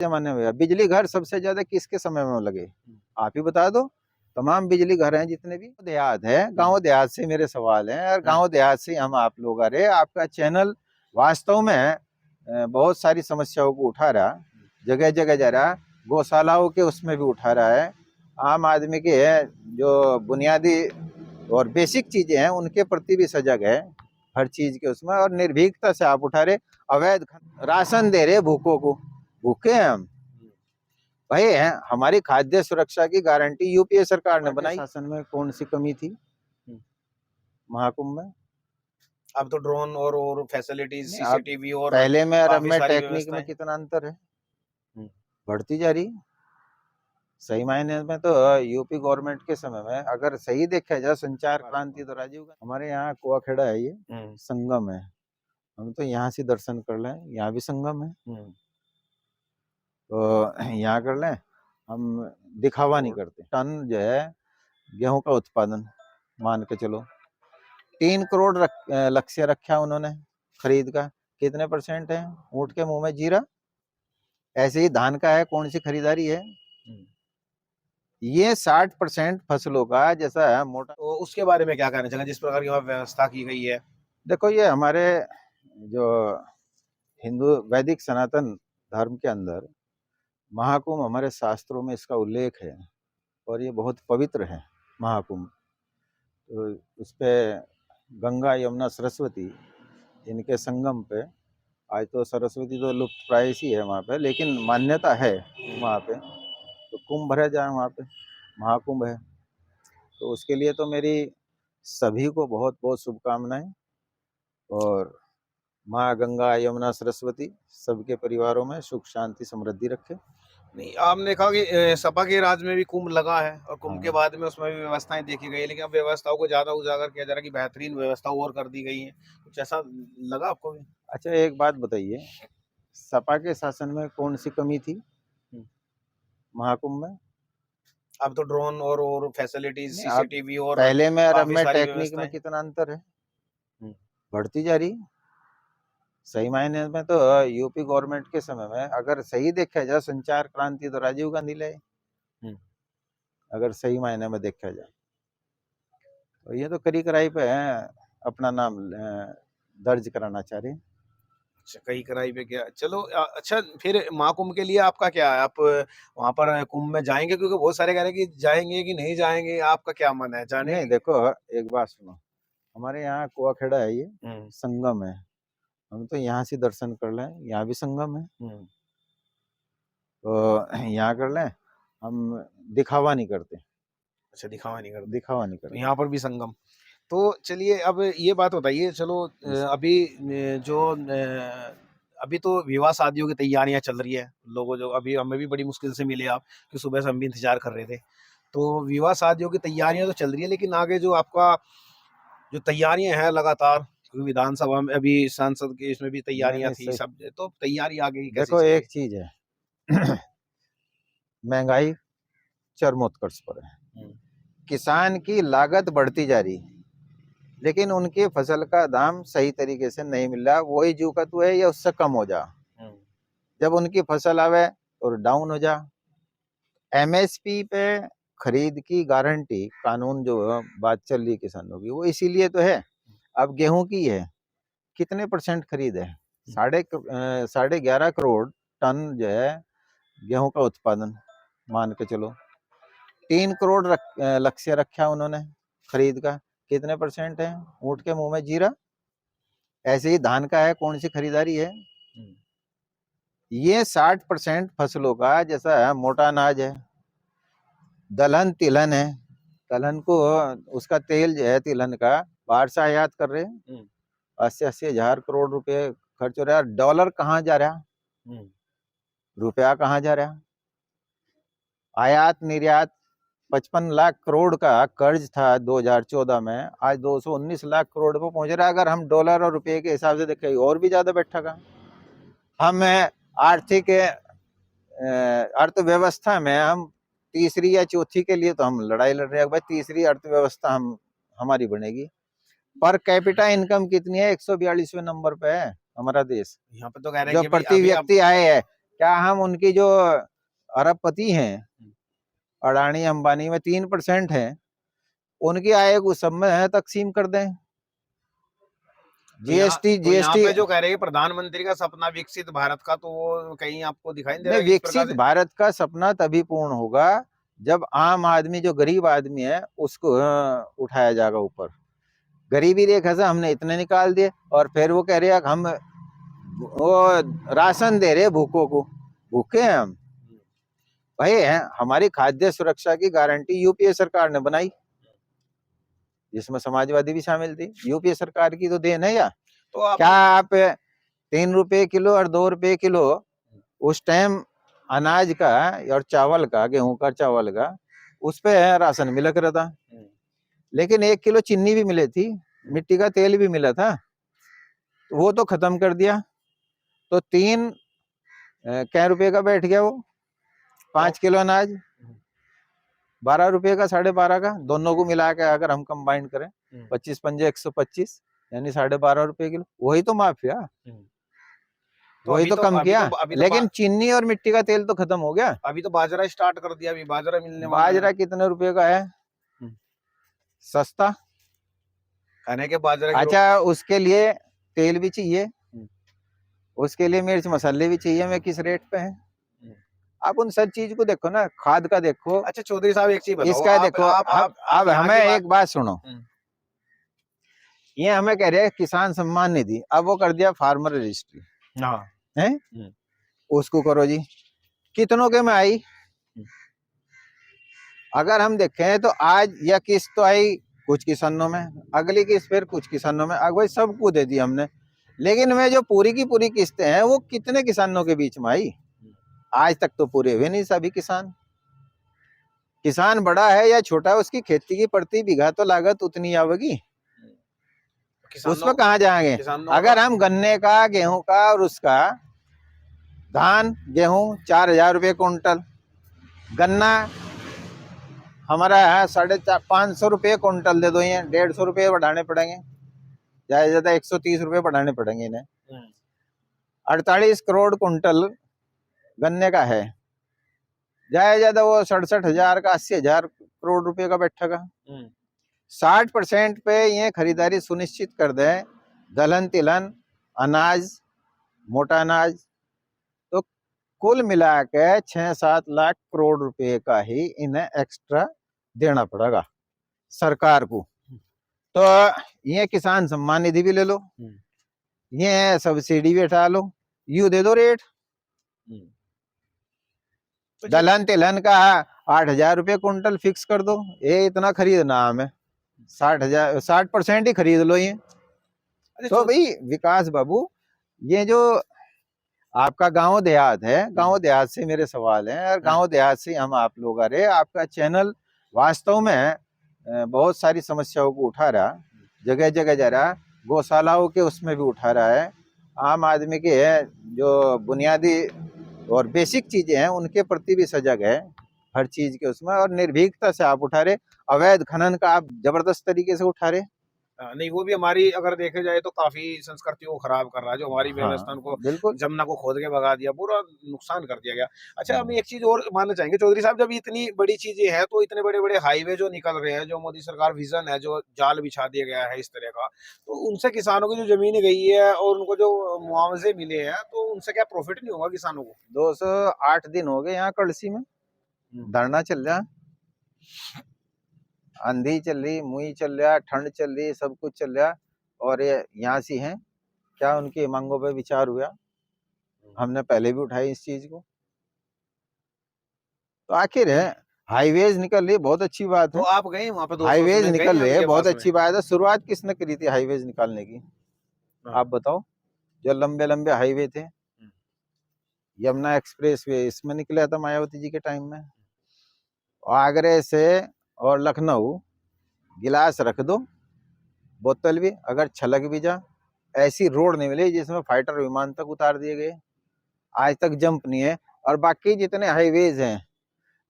जमाने में बिजली घर सबसे ज्यादा किसके समय में लगे? आप ही बता दो। तमाम बिजली घर हैं जितने भी देहात है, गांव देहात से मेरे सवाल हैं और गांव देहात से हम आप लोग आ रहे। आपका चैनल वास्तव में बहुत सारी समस्याओं को उठा रहा, जगह जगह जा रहा, गौशालाओं के उसमें भी उठा रहा है। आम आदमी के जो बुनियादी और बेसिक चीजें हैं उनके प्रति भी सजग है, हर चीज के उसमें, और निर्भीकता से आप उठा रहे। अवैध राशन दे रहे भूखों को, भूखे हैं हम भाई। हैं हमारी खाद्य सुरक्षा की गारंटी यूपीए सरकार ने बनाई। शासन में कौन सी कमी थी महाकुंभ में? अब तो ड्रोन और फैसिलिटीज, सीसीटीवी और पहले में और अब में टेक्निक में व्यवस्थाएं। कितना अंतर है? बढ़ती जा रही। सही मायने में तो यूपी गवर्नमेंट के समय में अगर सही देखा जाए संचार क्रांति तो राजीव गांधी। हमारे यहाँ कुआखेड़ा है, ये संगम है, हम तो यहाँ से दर्शन कर लें, यहाँ भी संगम है तो यहाँ कर लें। हम दिखावा नहीं करते। टन जो है गेहूं का उत्पादन मान के चलो 3 करोड़ लक्ष्य रखा उन्होंने खरीद का। कितने % है? ऊंट के मुंह में जीरा। ऐसे ही धान का है, कौन सी खरीदारी है? ये 60% फसलों का जैसा है मोटा। तो उसके बारे में क्या कहना चाहिए जिस प्रकार की वहाँ व्यवस्था की गई है? देखो, ये हमारे जो हिंदू वैदिक सनातन धर्म के अंदर महाकुंभ, हमारे शास्त्रों में इसका उल्लेख है और ये बहुत पवित्र है महाकुंभ। तो उस पे गंगा यमुना सरस्वती इनके संगम पे, आज तो सरस्वती तो लुप्त प्राय ही है वहाँ पे, लेकिन मान्यता है वहाँ पे, तो कुंभ भरा जाए वहाँ पे, महाकुंभ है। तो उसके लिए तो मेरी सभी को बहुत बहुत शुभकामनाएं, और माँ गंगा यमुना सरस्वती सबके परिवारों में सुख शांति समृद्धि रखे। नहीं, आपने कहा कि सपा के राज में भी कुंभ लगा है और कुंभ के बाद में उसमें भी व्यवस्थाएं देखी गई, लेकिन अब व्यवस्थाओं को ज्यादा उजागर किया जा रहा है कि बेहतरीन व्यवस्था और कर दी गई है। कुछ ऐसा लगा आपको भी? अच्छा, एक बात बताइए, सपा के शासन में कौन सी कमी थी महाकुंभ में? अब तो ड्रोन और फैसिलिटीज, सीसीटीवी और पहले में और अब में टेक्निक में कितना अंतर है? बढ़ती जा रही। सही मायने में तो यूपी गवर्नमेंट के समय में अगर सही देखा जाए संचार क्रांति तो राजीव गांधी लाए, अगर सही मायने में देखा जाए तो। ये तो करी कराई पे है, अपना नाम दर्ज कराना चाह रहे। अच्छा, कई कराई पे क्या? चलो अच्छा, फिर महाकुंभ के लिए आपका क्या है? आप वहां पर कुंभ में जाएंगे? क्योंकि बहुत सारे कह रहे हैं कि जाएंगे कि नहीं जाएंगे, आपका क्या मन है जाने? नहीं, देखो एक बात सुनो, हमारे यहाँ कुआखेड़ा है, ये संगम है, हम तो यहाँ से दर्शन कर लें, यहाँ भी संगम है तो यहाँ कर लें। हम दिखावा नहीं करते। अच्छा, दिखावा नहीं करते। दिखावा नहीं करते। यहाँ पर भी संगम। तो चलिए, अब ये बात बताइए, चलो अभी जो अभी तो विवाह शादियों की तैयारियां चल रही है। लोगों जो अभी हमें भी बड़ी मुश्किल से मिले आप, कि सुबह से हम भी इंतजार कर रहे थे। तो विवाह शादियों की तैयारियां तो चल रही है, लेकिन आगे जो आपका जो तैयारियां हैं लगातार, क्योंकि विधानसभा में अभी सांसद के इसमें भी तैयारियां थी, सब तो तैयारी आगे की कैसी? देखो, एक चीज है महंगाई चरमोत्कर्ष पर है, किसान की लागत बढ़ती जा रही, लेकिन उनकी फसल का दाम सही तरीके से नहीं मिल रहा। वही जू का तू है, या उससे कम हो जा। जब उनकी फसल आवे और डाउन हो जा। एमएसपी पे खरीद की गारंटी कानून जो बात चल रही किसानों की, वो इसीलिए तो है। अब गेहूं की है, कितने % खरीद है? 11.5 करोड़ टन जो है गेहूं का उत्पादन मान के चलो। 3 करोड़ लक्ष्य रखा उन्होंने खरीद का। कितने % है? ऊंट के मुंह में जीरा। ऐसे ही धान का है, कौन सी खरीदारी है? ये 60% फसलों का जैसा है मोटा अनाज है। दलहन तिलहन है, दलहन को उसका तेल जो है तिलहन का बाहर से आयात कर रहे हैं। 80-80 हजार करोड़ रुपए खर्च हो रहा है। डॉलर कहाँ जा रहा? रुपया कहाँ जा रहा? आयात निर्यात 55 लाख करोड़ का कर्ज था 2014 में, आज 219 लाख करोड़ पे पहुंच रहा है। अगर हम डॉलर और रुपये के हिसाब से देखें और भी ज्यादा बैठेगा। हम आर्थिक अर्थव्यवस्था में हम तीसरी या चौथी के लिए तो हम लड़ाई लड़ रहे हैं भाई। तीसरी अर्थव्यवस्था हमारी बनेगी। पर कैपिटा इनकम कितनी है? 142वें नंबर पे है हमारा देश। यहाँ पे तो कह रहे हैं जो कि प्रति व्यक्ति आय है क्या हम उनकी जो अरबपति हैं, अडानी अंबानी में 3% है, उनकी आय को सब में तकसीम कर दें? तो यहाँ जीएसटी पे जो कह रहे हैं प्रधानमंत्री का सपना विकसित भारत का, तो वो कहीं आपको दिखाई नहीं दे रहा नहीं, है इस प्रकार विकसित से? भारत का सपना तभी पूर्ण होगा जब आम आदमी, जो गरीब आदमी है, उसको उठाया जाएगा ऊपर। गरीबी रेखा से हमने इतने निकाल दिए और फिर वो कह रहे हैं कि हम वो राशन दे रहे भूखों को। भूखे हैं हम भाई? हैं, हमारी खाद्य सुरक्षा की गारंटी यूपीए सरकार ने बनाई, जिसमें समाजवादी भी शामिल थी। यूपीए सरकार की तो देन है। या तो क्या आप 3 रुपए किलो और 2 रुपए किलो उस टाइम अनाज का और चावल का, गेहूं का, चावल का, उस पे राशन मिला कर था, लेकिन 1 किलो चीनी भी मिली थी, मिट्टी का तेल भी मिला था, वो तो खत्म कर दिया। तो 3 क्या रुपए का बैठ गया वो? 5 किलो अनाज 12 रुपए का, 12.5 का, दोनों को मिला के अगर हम कंबाइन करें 25 पंजे 125, यानी 12.5 रुपए किलो। वही तो माफिया, तो वही तो कम किया। अभी तो लेकिन चीनी और मिट्टी का तेल तो खत्म हो गया। अभी तो बाजरा स्टार्ट कर दिया, अभी बाजरा मिलने वाला है। बाजरा कितने रुपए का है? सस्ता। खाने के बाजरा की अच्छा, उसके लिए तेल भी चाहिए, उसके लिए मिर्च मसाले भी चाहिए, मैं किस रेट पे है? आप उन सब चीज को देखो ना, खाद का देखो, अच्छा चौधरी साहब एक चीज बताओ, इसका देखो। अब यहाँ हमें की एक बात सुनो, ये हमें कह रहे हैं किसान सम्मान निधि, अब वो कर दिया फार्मर रजिस्ट्री है, उसको करो जी। कितनों के में आई? अगर हम देखें तो आज या किस्त तो आई कुछ किसानों में, अगली किस्त फिर कुछ किसानों में, अगली सबको दे दी हमने, लेकिन मैं जो पूरी की पूरी किस्तें हैं वो कितने किसानों के बीच में आई? आज तक तो पूरे हुए नहीं सभी किसान। किसान बड़ा है या छोटा है, उसकी खेती की प्रति बीघा तो लागत उतनी आवेगी, उसमें कहाँ जाएंगे? अगर हम गन्ने का, गेहूं का और उसका, धान गेहूं 4,000 रुपये कुंटल, गन्ना हमारा है 550 रुपये कुंटल दे दो, ये 150 रुपये बढ़ाने पड़ेंगे, ज्यादा से ज्यादा 130 रुपये बढ़ाने पड़ेंगे इन्हें। 48 करोड़ कुंटल गन्ने का है, ज्यादा से ज्यादा वो 67,000 का, 80,000 करोड़ रुपए का बैठेगा। 60% पे ये खरीदारी सुनिश्चित कर दे, दलहन तिलहन अनाज, मोटा अनाज, तो कुल मिला के 6-7 लाख करोड़ रुपए का ही इन्हें एक्स्ट्रा देना पड़ेगा सरकार को। तो ये किसान सम्मान निधि भी ले लो, ये सब्सिडी भी हटा लो, यू दे दो रेट। दलहन तिलहन का 8,000 रुपये कुंटल फिक्स कर दो, ये इतना खरीदना हमें, 60% ही खरीद लो ये। तो भाई विकास बाबू, ये जो आपका गांव देहात है, गांव देहात से मेरे सवाल हैं, और गांव देहात से हम आप लोग आ रहे, आपका चैनल वास्तव में बहुत सारी समस्याओं को उठा रहा, जगह जगह जा रहा, गौशालाओं के उसमें भी उठा रहा है, आम आदमी के जो बुनियादी और बेसिक चीजें हैं उनके प्रति भी सजग है, हर चीज के उसमें, और निर्भीकता से आप उठा रहे। अवैध खनन का आप जबरदस्त तरीके से उठा रहे। नहीं, वो भी हमारी अगर देखे जाए तो काफी संस्कृतियों को खराब कर रहा है, जो हमारी व्यवस्था को, बिल्कुल जमुना को खोद के भगा दिया, पूरा नुकसान कर दिया गया। अच्छा, हम एक चीज और मानना चाहेंगे चौधरी साहब, जब इतनी बड़ी चीजें हैं तो इतने बड़े बड़े हाईवे जो निकल रहे हैं, जो मोदी सरकार विजन है, जो जाल बिछा दिया गया है इस तरह का, तो उनसे किसानों की जो जमीन गई है और उनको जो मुआवजे मिले हैं, तो उनसे क्या प्रॉफिट नहीं होगा किसानों को? 208 दिन हो गए यहाँ कड़सी में धरना चल रहा, आंधी चल रही, मुई चल रहा, ठंड चल रही, सब कुछ चल रहा, और ये यहाँ सी हैं, क्या उनकी मांगों पे विचार हुआ? हमने पहले भी उठाई इस चीज को। तो आखिर है हाईवेज निकल रही, बहुत अच्छी बात है, तो आप गए वहां पे? हाईवेज निकल रहे हैं, बहुत अच्छी बात है। शुरुआत किसने करी थी हाईवेज निकालने की? आप बताओ। जो लंबे लंबे हाईवे थे, यमुना एक्सप्रेस वे इसमें निकला था मायावती जी के टाइम में। आगरे से और लखनऊ गिलास रख दो, बोतल भी अगर छलक भी जा, ऐसी रोड नहीं मिली जिसमें फाइटर विमान तक उतार दिए गए, आज तक जंप नहीं है। और बाकी जितने हाईवेज हैं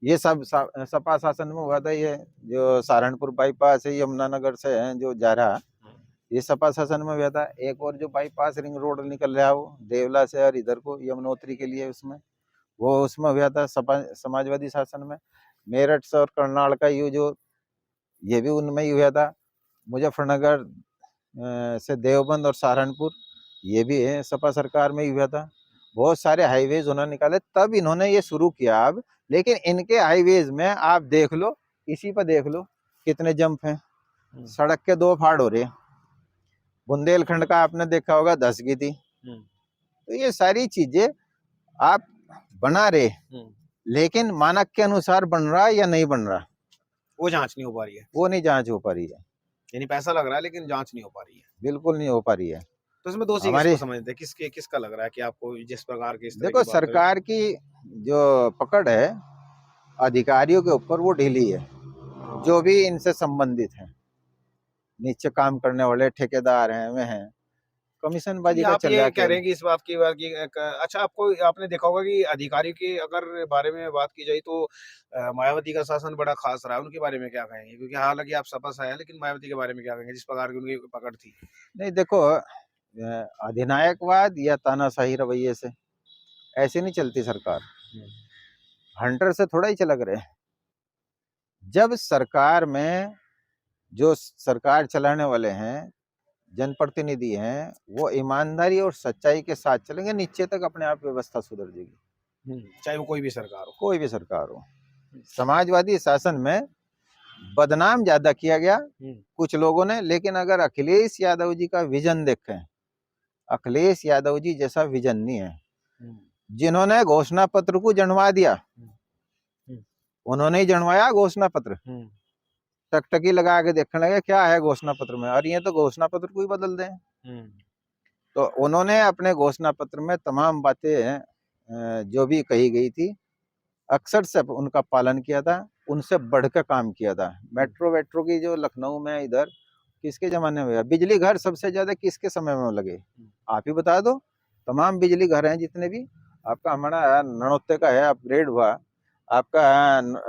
ये सब सपा शासन में हुआ था। ये जो सहारनपुर बाईपास है यमुनानगर से है जो जा रहा, ये सपा शासन में हुआ था। एक और जो बाईपास रिंग रोड निकल रहा है वो देवला से और इधर को यमुनोत्री के लिए, उसमें वो उसमें हुआ था समाजवादी शासन में। मेरठ से और करनाल का ये भी उनमें ही हुआ था। मुजफ्फरनगर से देवबंद और सहारनपुर, ये भी है सपा सरकार में ही हुआ था। बहुत सारे हाईवेज उन्होंने निकाले, तब इन्होंने ये शुरू किया अब। लेकिन इनके हाईवेज में आप देख लो, इसी पर देख लो कितने जंप हैं। सड़क के 2 फाड़ हो रहे हैं। बुंदेलखंड का आपने देखा होगा, धस गई थी। तो ये सारी चीजें आप बना रहे, लेकिन मानक के अनुसार बन रहा है या नहीं बन रहा, वो जांच नहीं हो पा रही है। वो नहीं जांच हो पा रही है। यानी पैसा लग रहा है लेकिन जांच नहीं हो पा रही है। बिल्कुल नहीं हो पा रही है। तो इसमें दोषी हमारे किसको समझते हैं? किसका लग रहा है कि आपको जिस प्रकार के इस तरह देखो, की बात करें? सरकार की जो पकड़ है अधिकारियों के ऊपर, वो ढीली है। जो भी इनसे संबंधित है, नीचे काम करने वाले ठेकेदार हैं, वे हैं, कमीशनबाजी का आप चल ये रहा कह रहे है। हैं कि इस बात की अच्छा, आपने देखा होगा कि अधिकारी के अगर बारे में बात की जाए तो मायावती का शासन बड़ा खास रहा है। उनके बारे में क्या कहेंगे? क्योंकि हालांकि आप सपा से हैं, लेकिन मायावती के बारे में क्या कहेंगे, जिस प्रकार की उनकी पकड़ थी? नहीं देखो, अधिनायकवाद या तानाशाही रवैये से ऐसे नहीं चलती सरकार। हंटर से थोड़ा ही चलक रहे। जब सरकार में जो सरकार चलाने वाले हैं, जनप्रतिनिधि हैं, वो ईमानदारी और सच्चाई के साथ चलेंगे, नीचे तक अपने आप व्यवस्था सुधर जाएगी। चाहे वो कोई भी सरकार हो। कोई भी सरकार हो। समाजवादी शासन में बदनाम ज्यादा किया गया कुछ लोगों ने, लेकिन अगर अखिलेश यादव जी का विजन देखें, अखिलेश यादव जी जैसा विजन नहीं है। जिन्होंने घोषणा पत्र को जनवा दिया, उन्होंने ही जनवाया घोषणा पत्र। टकटकी लगा के देखने लगे क्या है घोषणा पत्र में, और ये तो घोषणा पत्र को ही बदल दें। तो उन्होंने अपने घोषणा पत्र में तमाम बातें जो भी कही गई थी, अक्सर से उनका पालन किया था, उनसे बढ़कर काम किया था। मेट्रो की जो लखनऊ में इधर किसके जमाने में, बिजली घर सबसे ज्यादा किसके समय में लगे, आप ही बता दो। तमाम बिजली घर हैं जितने भी आपका, हमारा ननौते का है, अपग्रेड हुआ, आपका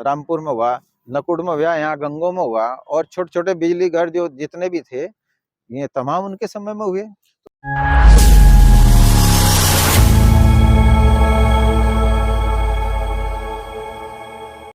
रामपुर में हुआ, नकुड़ में हुआ, यहाँ गंगो में हुआ, और छोटे छोटे बिजली घर जो जितने भी थे, ये तमाम उनके समय में हुए।